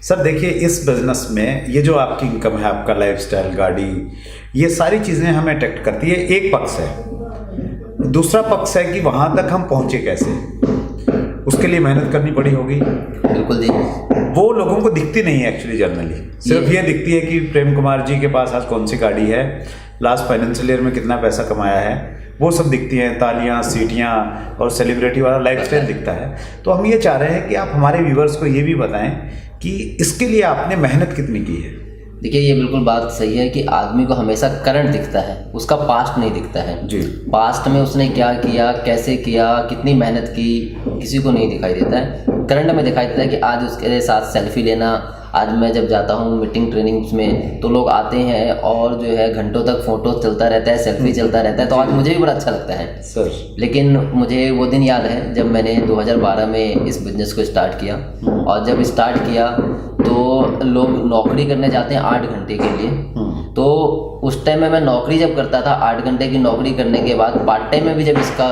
Sir देखिए, इस business में ये जो आपकी इनकम है, आपका लाइफस्टाइल, गाड़ी, ये सारी चीज़ें हमें अट्रैक्ट करती है। एक पक्ष है, दूसरा पक्ष है कि वहाँ तक हम पहुँचे कैसे, उसके लिए मेहनत करनी पड़ी होगी। बिल्कुल जी। वो लोगों को दिखती नहीं है एक्चुअली, जनरली सिर्फ ये दिखती है कि प्रेम कुमार जी के पास आज कौन सी गाड़ी है, लास्ट फाइनेंशियल ईयर में कितना पैसा कमाया है, वो सब दिखती हैं, तालियां, सीटियां और सेलिब्रिटी वाला लाइफस्टाइल दिखता है। तो हम ये चाह रहे हैं कि आप हमारे व्यूवर्स को ये भी बताएं कि इसके लिए आपने मेहनत कितनी की है। देखिए, ये बिल्कुल बात सही है कि आदमी को हमेशा करंट दिखता है, उसका पास्ट नहीं दिखता है जी। पास्ट में उसने क्या किया, कैसे किया, कितनी मेहनत की, किसी को नहीं दिखाई देता है। करंट में दिखाई देता है कि आज उसके साथ सेल्फी लेना। आज मैं जब जाता हूँ मीटिंग ट्रेनिंग्स में तो लोग आते हैं और जो है घंटों तक फोटो चलता रहता है, सेल्फी चलता रहता है, तो आज मुझे भी बड़ा अच्छा लगता है सर। लेकिन मुझे वो दिन याद है जब मैंने 2012 में इस बिज़नेस को स्टार्ट किया। और जब स्टार्ट किया तो लोग नौकरी करने जाते हैं 8 घंटे के लिए। तो उस टाइम में मैं नौकरी जब करता था, 8 घंटे की नौकरी करने के बाद पार्ट टाइम में भी जब इसका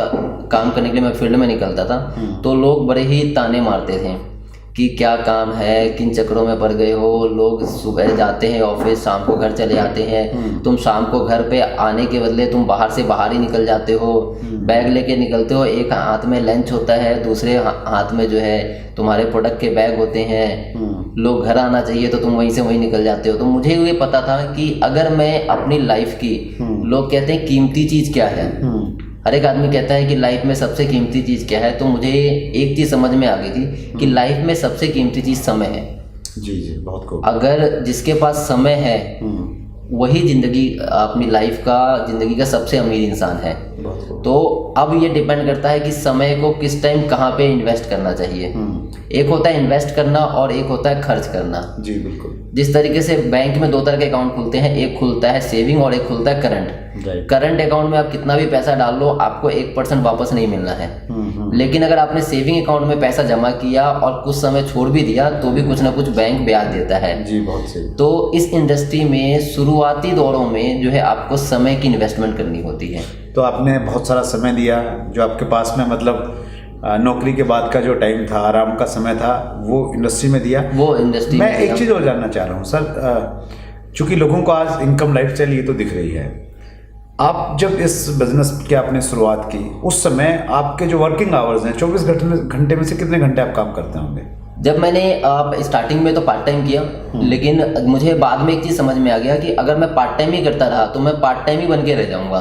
काम करने के लिए मैं फील्ड में निकलता था तो लोग बड़े ही ताने मारते थे कि क्या काम है, किन चक्करों में पड़ गए हो, लोग सुबह जाते हैं ऑफिस, शाम को घर चले आते हैं, तुम शाम को घर पे आने के बदले तुम बाहर से बाहर ही निकल जाते हो, बैग लेके निकलते हो, एक हाथ में लंच होता है, दूसरे हाथ में जो है तुम्हारे प्रोडक्ट के बैग होते हैं, लोग घर आना चाहिए तो तुम वहीं से वहीं निकल जाते हो। तो मुझे ये पता था कि अगर मैं अपनी लाइफ की, लोग कहते हैं कीमती चीज़ क्या है, हर एक आदमी कहता है कि लाइफ में सबसे कीमती चीज़ क्या है, तो मुझे एक चीज़ समझ में आ गई थी कि लाइफ में सबसे कीमती चीज़ समय है। जी जी, बहुत खूब। अगर जिसके पास समय है वही जिंदगी का सबसे अमीर इंसान है। तो अब ये डिपेंड करता है कि समय को किस टाइम कहाँ पे इन्वेस्ट करना चाहिए। एक होता है इन्वेस्ट करना और एक होता है खर्च करना। जी बिल्कुल। जिस तरीके से बैंक में 2 तरह के अकाउंट खुलते हैं, एक खुलता है सेविंग और एक खुलता है करंट। करंट अकाउंट में आप कितना भी पैसा डाल लो आपको 1% वापस नहीं मिलना है। लेकिन अगर आपने सेविंग अकाउंट में पैसा जमा किया और कुछ समय छोड़ भी दिया तो भी कुछ ना कुछ बैंक ब्याज देता है। जी बहुत सही। तो इस इंडस्ट्री में शुरुआती दौरों में जो है आपको समय की इन्वेस्टमेंट करनी होती है। तो आपने बहुत सारा समय दिया, जो आपके पास में मतलब नौकरी के बाद का जो टाइम था, आराम का समय था, वो इंडस्ट्री में दिया। वो इंडस्ट्री मैं एक चीज़ और जानना चाह रहा हूँ सर, चूँकि लोगों को आज इनकम लाइफस्टाइल ये तो दिख रही है, आप जब इस बिजनेस की आपने शुरुआत की उस समय आपके जो वर्किंग आवर्स हैं 24 घंटे में से कितने घंटे आप काम करते होंगे? जब मैंने स्टार्टिंग में तो पार्ट टाइम किया, लेकिन मुझे बाद में एक चीज़ समझ में आ गया कि अगर मैं पार्ट टाइम ही करता रहा तो मैं पार्ट टाइम ही बन के रह जाऊंगा।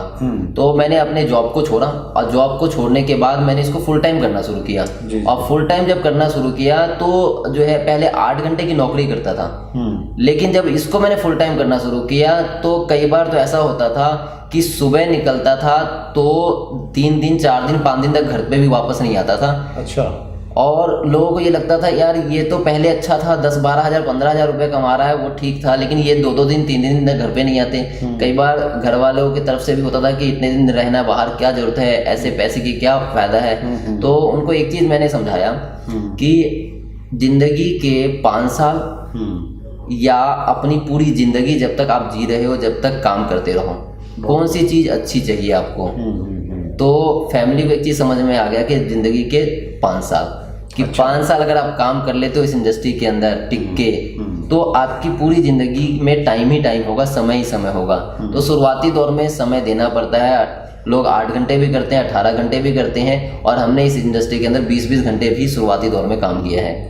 तो मैंने अपने जॉब को छोड़ा और जॉब को छोड़ने के बाद मैंने इसको फुल टाइम करना शुरू किया। और फुल टाइम जब करना शुरू किया तो जो है पहले 8 घंटे की नौकरी करता था, लेकिन जब इसको मैंने फुल टाइम करना शुरू किया तो कई बार तो ऐसा होता था कि सुबह निकलता था तो 3 दिन 4 दिन 5 दिन तक घर पे भी वापस नहीं आता था। अच्छा। और लोगों को ये लगता था यार ये तो पहले अच्छा था, 10-12 हज़ार 15 हज़ार रुपये कमा रहा है, वो ठीक था, लेकिन ये 2-2 दिन 3 दिन तक घर पे नहीं आते। कई बार घर वालों की तरफ से भी होता था कि इतने दिन रहना बाहर क्या जरूरत है, ऐसे पैसे की क्या फायदा है। तो उनको एक चीज़ मैंने समझाया कि जिंदगी के 5 साल या अपनी पूरी जिंदगी जब तक आप जी रहे हो, जब तक काम करते रहो, कौन सी चीज़ अच्छी चाहिए आपको। तो फैमिली को एक चीज़ समझ में आ गया कि ज़िंदगी के 5 साल कि 5 साल अगर आप काम कर लेते हो इस इंडस्ट्री के अंदर टिक के, तो आपकी पूरी ज़िंदगी में टाइम ही टाइम होगा, समय ही समय होगा। तो शुरुआती दौर में समय देना पड़ता है। लोग 8 घंटे भी करते हैं, 18 घंटे भी करते हैं, और हमने इस इंडस्ट्री के अंदर 20-20 घंटे भी शुरुआती दौर में काम किया है।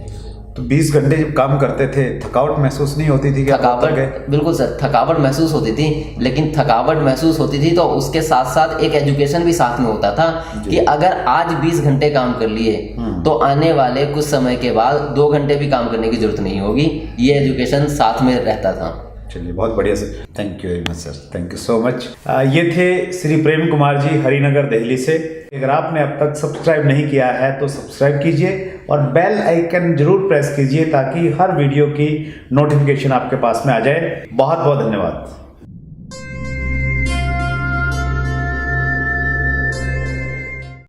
तो 20 घंटे जब काम करते थे थकावट महसूस नहीं होती थी? थकावट, बिल्कुल सर, थकावट महसूस होती थी, लेकिन थकावट महसूस होती थी तो उसके साथ साथ एक एजुकेशन भी साथ में होता था कि अगर आज 20 घंटे काम कर लिए तो आने वाले कुछ समय के बाद 2 घंटे भी काम करने की जरूरत नहीं होगी। ये एजुकेशन साथ में रहता था। चलिए बहुत बढ़िया sir, thank you very much sir, thank you so much. ये थे श्री प्रेम कुमार जी, हरिनगर दिल्ली से। अगर आपने अब तक सब्सक्राइब नहीं किया है तो सब्सक्राइब कीजिए और बेल आइकन जरूर प्रेस कीजिए ताकि हर वीडियो की नोटिफिकेशन आपके पास में आ जाए। बहुत बहुत धन्यवाद।